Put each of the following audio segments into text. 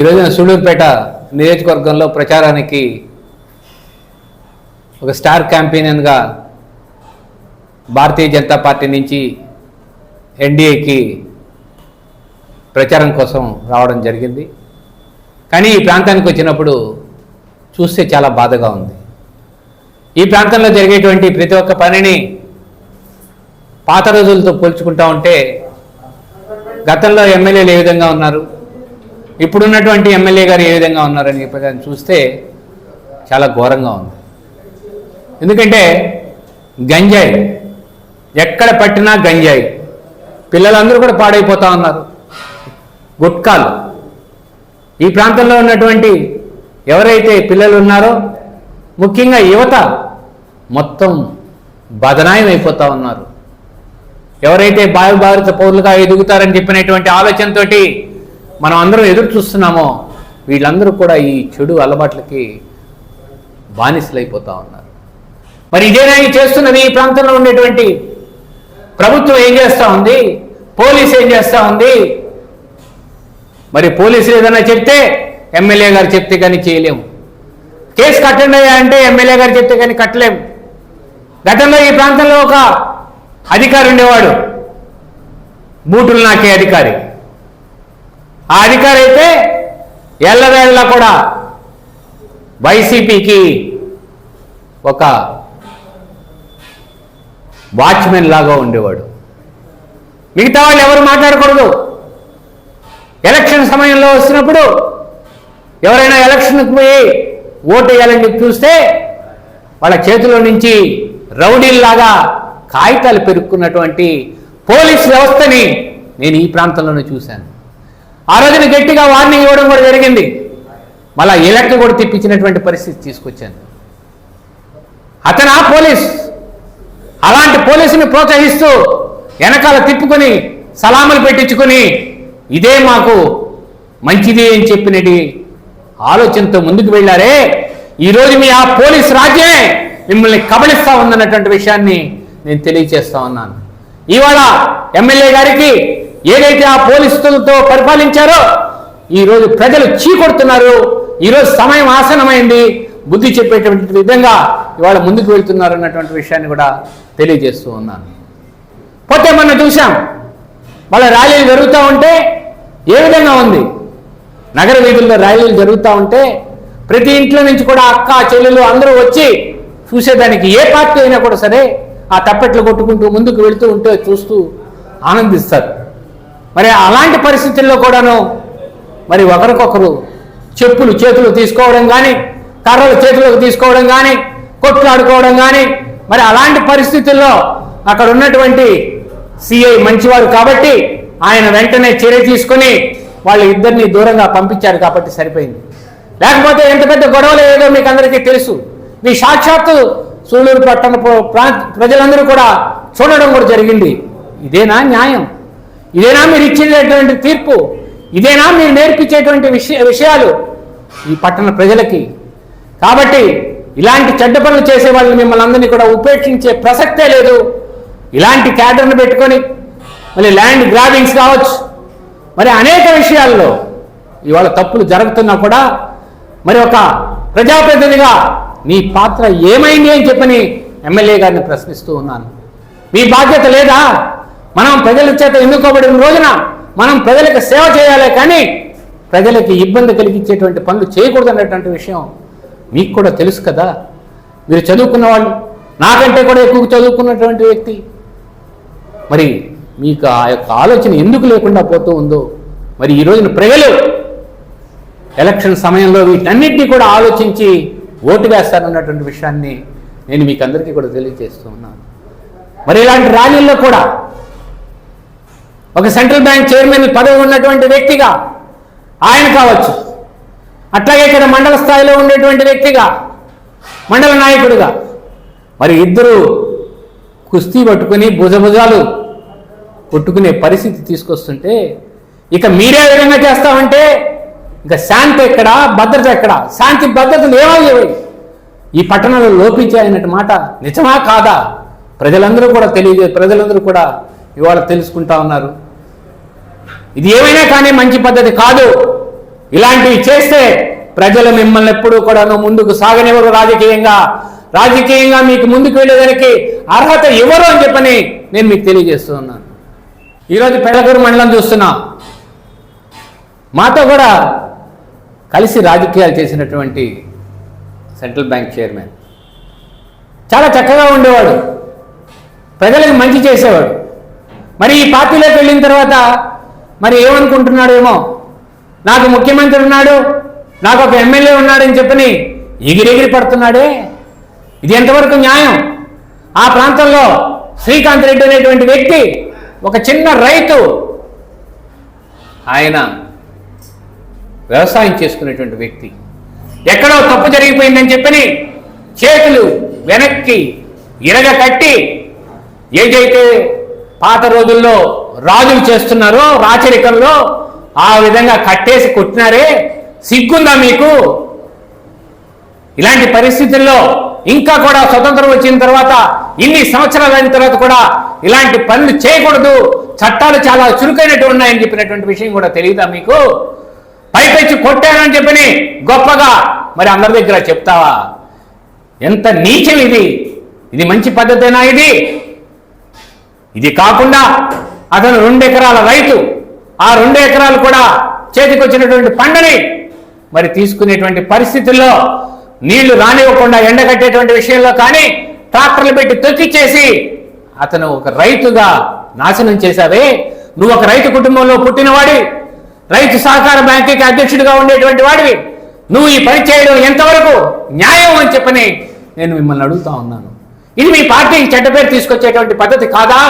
ఈరోజున సూళ్ళూరుపేట నియోజకవర్గంలో ప్రచారానికి ఒక స్టార్ క్యాంపెయినర్గా భారతీయ జనతా పార్టీ నుంచి ఎన్డీఏకి ప్రచారం కోసం రావడం జరిగింది. కానీ ఈ ప్రాంతానికి వచ్చినప్పుడు చూస్తే చాలా బాధగా ఉంది. ఈ ప్రాంతంలో జరిగేటువంటి ప్రతి ఒక్క పనిని పాత రోజులతో పోల్చుకుంటా ఉంటే గతంలో ఎమ్మెల్యేలు ఏ విధంగా ఉన్నారు, ఇప్పుడున్నటువంటి ఎమ్మెల్యే గారు ఏ విధంగా ఉన్నారని చెప్పి చూస్తే చాలా ఘోరంగా ఉంది. ఎందుకంటే గంజాయి ఎక్కడ పట్టినా గంజాయి, పిల్లలందరూ కూడా పాడైపోతూ ఉన్నారు. గుట్కాలు ఈ ప్రాంతంలో ఉన్నటువంటి ఎవరైతే పిల్లలు ఉన్నారో ముఖ్యంగా యువత మొత్తం బదనాయం అయిపోతూ ఉన్నారు. ఎవరైతే భారత పౌరులుగా ఎదుగుతారని చెప్పినటువంటి ఆలోచనతో మనం అందరం ఎదురు చూస్తున్నామో వీళ్ళందరూ కూడా ఈ చెడు అలవాట్లకి బానిసలైపోతూ ఉన్నారు. మరి ఇదేనా చేస్తున్నది? ఈ ప్రాంతంలో ఉండేటువంటి ప్రభుత్వం ఏం చేస్తూ ఉంది, పోలీసు ఏం చేస్తూ ఉంది? మరి పోలీసులు ఏదైనా చెప్తే ఎమ్మెల్యే గారు చెప్తే కానీ చేయలేము. కేసు కట్టండి అంటే ఎమ్మెల్యే గారు చెప్తే కానీ కట్టలేము. గతంలో ఈ ప్రాంతంలో ఒక అధికారి ఉండేవాడు, బూటులు నాకే అధికారి. ఆ అధికారి అయితే ఎల్లవేళలా కూడా వైసీపీకి ఒక వాచ్మెన్ లాగా ఉండేవాడు. మిగతా వాళ్ళు ఎవరు మాట్లాడకూడదు. ఎలక్షన్ సమయంలో వచ్చినప్పుడు ఎవరైనా ఎలక్షన్కి పోయి ఓటు వేయాలని చూస్తే వాళ్ళ చేతిలో నుంచి రౌడీల్లాగా కాగితాలు పెరుక్కున్నటువంటి పోలీస్ వ్యవస్థని నేను ఈ ప్రాంతంలోనే చూశాను. ఆ రోజున గట్టిగా వార్నింగ్ ఇవ్వడం కూడా జరిగింది. మళ్ళా ఎలక్ట్ కూడా తెప్పించినటువంటి పరిస్థితి తీసుకొచ్చాను. అతను ఆ పోలీస్, అలాంటి పోలీసుని ప్రోత్సహిస్తూ వెనకాల తిప్పుకొని సలాములు పెట్టించుకొని ఇదే మాకు మంచిది అని చెప్పినది ఆలోచనతో ముందుకు వెళ్ళారే, ఈరోజు మీ ఆ పోలీస్ రాజ్యమే మిమ్మల్ని కబళిస్తా ఉందన్నటువంటి విషయాన్ని నేను తెలియజేస్తా ఉన్నాను. ఇవాళ ఎమ్మెల్యే గారికి ఏదైతే ఆ పోలీసులతో పరిపాలించారో ఈరోజు ప్రజలు చీకొడుతున్నారు. ఈరోజు సమయం ఆసనమైంది, బుద్ధి చెప్పేటువంటి విధంగా ఇవాళ ముందుకు వెళ్తున్నారు అన్నటువంటి విషయాన్ని కూడా తెలియజేస్తూ ఉన్నాను. పోతే మనం చూసాం, వాళ్ళ ర్యాలీలు జరుగుతూ ఉంటే ఏ విధంగా ఉంది. నగర వీధుల్లో ర్యాలీలు జరుగుతూ ఉంటే ప్రతి ఇంట్లో నుంచి కూడా అక్క చెల్లెలు అందరూ వచ్చి చూసేదానికి, ఏ పార్టీ అయినా కూడా సరే ఆ తప్పెట్లు కొట్టుకుంటూ ముందుకు వెళుతూ ఉంటే చూస్తూ ఆనందిస్తారు. మరి అలాంటి పరిస్థితుల్లో కూడాను మరి ఒకరికొకరు చెప్పులు చేతులు తీసుకోవడం కానీ, కర్రలు చేతులకు తీసుకోవడం కానీ, కొట్లాడుకోవడం కానీ, మరి అలాంటి పరిస్థితుల్లో అక్కడ ఉన్నటువంటి సిఐ మంచివాడు కాబట్టి ఆయన వెంటనే చర్య తీసుకొని వాళ్ళ ఇద్దరిని దూరంగా పంపించారు కాబట్టి సరిపోయింది. లేకపోతే ఎంత పెద్ద గొడవలు ఏదో మీకు అందరికీ తెలుసు. మీ సాక్షాత్తు సూళ్ళూరు పట్టణ ప్రజలందరూ కూడా చూడడం కూడా జరిగింది. ఇదేనా న్యాయం? ఇదేనా మీరు ఇచ్చేటటువంటి తీర్పు? ఇదేనా మీరు నేర్పించేటువంటి విషయాలు ఈ పట్టణ ప్రజలకి? కాబట్టి ఇలాంటి చెడ్డ పనులు చేసే వాళ్ళని మిమ్మల్ని అందరినీ కూడా ఉపేక్షించే ప్రసక్తే లేదు. ఇలాంటి క్యాడర్ను పెట్టుకొని మళ్ళీ ల్యాండ్ గ్రాబింగ్స్ కావచ్చు, మరి అనేక విషయాల్లో ఇవాళ తప్పులు జరుగుతున్నా కూడా మరి ఒక ప్రజాప్రతినిధిగా నీ పాత్ర ఏమైంది అని చెప్పని ఎమ్మెల్యే గారిని ప్రశ్నిస్తూ ఉన్నాను. మీ బాధ్యత లేదా? మనం ప్రజల చేత ఎన్నుకోబడిన రోజున మనం ప్రజలకు సేవ చేయాలి, కానీ ప్రజలకి ఇబ్బంది కలిగించేటువంటి పనులు చేయకూడదు అన్నటువంటి విషయం మీకు కూడా తెలుసు కదా. మీరు చదువుకున్న వాళ్ళు, నాకంటే కూడా ఎక్కువ చదువుకున్నటువంటి వ్యక్తి, మరి మీకు ఆ యొక్క ఆలోచన ఎందుకు లేకుండా పోతూ ఉందో. మరి ఈ రోజున ప్రజలు ఎలక్షన్ సమయంలో వీటన్నిటినీ కూడా ఆలోచించి ఓటు వేస్తారన్నటువంటి విషయాన్ని నేను మీకు అందరికీ కూడా తెలియజేస్తూ ఉన్నాను. మరి ఇలాంటి ర్యాలీల్లో కూడా ఒక సెంట్రల్ బ్యాంక్ చైర్మన్ పదవి ఉన్నటువంటి వ్యక్తిగా ఆయన కావచ్చు, అట్లాగే ఇక్కడ మండల స్థాయిలో ఉండేటువంటి వ్యక్తిగా, మండల నాయకుడిగా మరి ఇద్దరు కుస్తీ పట్టుకుని భుజభుజాలు కొట్టుకునే పరిస్థితి తీసుకొస్తుంటే ఇక మీరే విధంగా చేస్తామంటే ఇంకా శాంతి ఎక్కడా, భద్రత ఎక్కడా? శాంతి భద్రతలు ఏమయ్యేవి? ఈ పట్టణంలో లోపించాయన్నట్టు మాట నిజమా కాదా? ప్రజలందరూ కూడా ఇవాళ తెలుసుకుంటా ఉన్నారు. ఇది ఏమైనా కానీ మంచి పద్ధతి కాదు. ఇలాంటివి చేస్తే ప్రజలు మిమ్మల్ని ఎప్పుడూ కూడాను ముందుకు సాగనివ్వరు. రాజకీయంగా మీకు ముందుకు వెళ్ళేదానికి అర్హత ఇవ్వరు అని చెప్పని నేను మీకు తెలియజేస్తున్నాను. ఈరోజు పెళ్లకూరు మండలం చూస్తున్నాం. మాతో కూడా కలిసి రాజకీయాలు చేసినటువంటి సెంట్రల్ బ్యాంక్ చైర్మన్ చాలా చక్కగా ఉండేవాడు, ప్రజలకు మంచి చేసేవాడు. మరి ఈ పార్టీలోకి వెళ్ళిన తర్వాత మరి ఏమనుకుంటున్నాడేమో, నాకు ముఖ్యమంత్రి ఉన్నాడు, నాకు ఒక ఎమ్మెల్యే ఉన్నాడని చెప్పని ఎగిరెగిరి పడుతున్నాడే. ఇది ఎంతవరకు న్యాయం? ఆ ప్రాంతంలో శ్రీకాంత్ రెడ్డి అనేటువంటి వ్యక్తి ఒక చిన్న రైతు, ఆయన వ్యవసాయం చేసుకునేటువంటి వ్యక్తి. ఎక్కడో తప్పు జరిగిపోయిందని చెప్పని చేతులు వెనక్కి ఇరగకట్టి ఏదైతే పాత రోజుల్లో రాజులు చేస్తున్నారో రాచరికంలో ఆ విధంగా కట్టేసి కొట్టినారే, సిగ్గుందా మీకు? ఇలాంటి పరిస్థితుల్లో ఇంకా కూడా స్వతంత్రం వచ్చిన తర్వాత ఇన్ని సంవత్సరాలు అయిన తర్వాత కూడా ఇలాంటి పనులు చేయకూడదు, చట్టాలు చాలా చురుకైనట్టు ఉన్నాయని చెప్పినటువంటి విషయం కూడా తెలియదా మీకు? పైపెచ్చి కొట్టానని చెప్పని గొప్పగా మరి అందరి దగ్గర చెప్తావా? ఎంత నీచం ఇది! ఇది మంచి పద్ధతేనా? ఇది కాకుండా అతను 2 ఎకరాల రైతు, ఆ 2 ఎకరాలు కూడా చేతికి వచ్చినటువంటి పంటని మరి తీసుకునేటువంటి పరిస్థితుల్లో నీళ్లు రానివ్వకుండా ఎండగట్టేటువంటి విషయంలో కానీ ట్రాక్టర్లు పెట్టి తొక్కిచ్చేసి అతను ఒక రైతుగా నాశనం చేశావే. నువ్వు ఒక రైతు కుటుంబంలో పుట్టినవాడి, రైతు సహకార బ్యాంకుకి అధ్యక్షుడిగా ఉండేటువంటి వాడివి, నువ్వు ఈ పని చేయడం ఎంతవరకు న్యాయం అని చెప్పని నేను మిమ్మల్ని అడుగుతా ఉన్నాను. ఇది మీ పార్టీకి చెడ్డ పేరు తీసుకొచ్చేటువంటి పద్ధతి కాదా?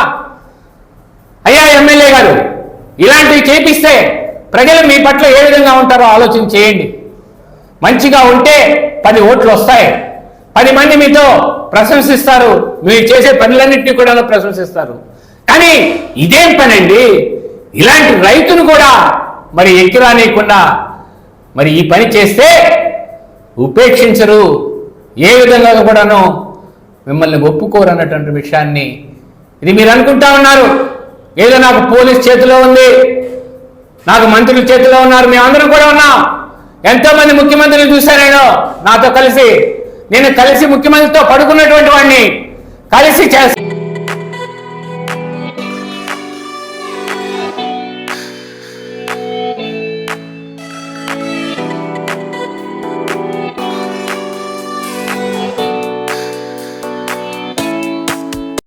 అయ్యా ఎమ్మెల్యే గారు, ఇలాంటివి చేపిస్తే ప్రజలు మీ పట్ల ఏ విధంగా ఉంటారో ఆలోచన చేయండి. మంచిగా ఉంటే 10 ఓట్లు వస్తాయి, 10 మంది మీతో ప్రశంసిస్తారు, మీరు చేసే పనులన్నింటినీ కూడా ప్రశంసిస్తారు. కానీ ఇదేం పనండి? ఇలాంటి రైతును కూడా మరి ఎక్కిరానియకుండా మరి ఈ పని చేస్తే ఉపేక్షించరు, ఏ విధంగా కూడాను మిమ్మల్ని ఒప్పుకోరు అన్నటువంటి విషయాన్ని ఇది మీరు అనుకుంటా ఉన్నారు. ఏదో నాకు పోలీస్ చేతిలో ఉంది, నాకు మంత్రుల చేతిలో ఉన్నారు, మేమందరం కూడా ఉన్నాం. ఎంతో మంది ముఖ్యమంత్రులు చూశాను నాతో కలిసి, నేను కలిసి ముఖ్యమంత్రితో పడుకున్నటువంటి వాడిని కలిసి చేస్తాను.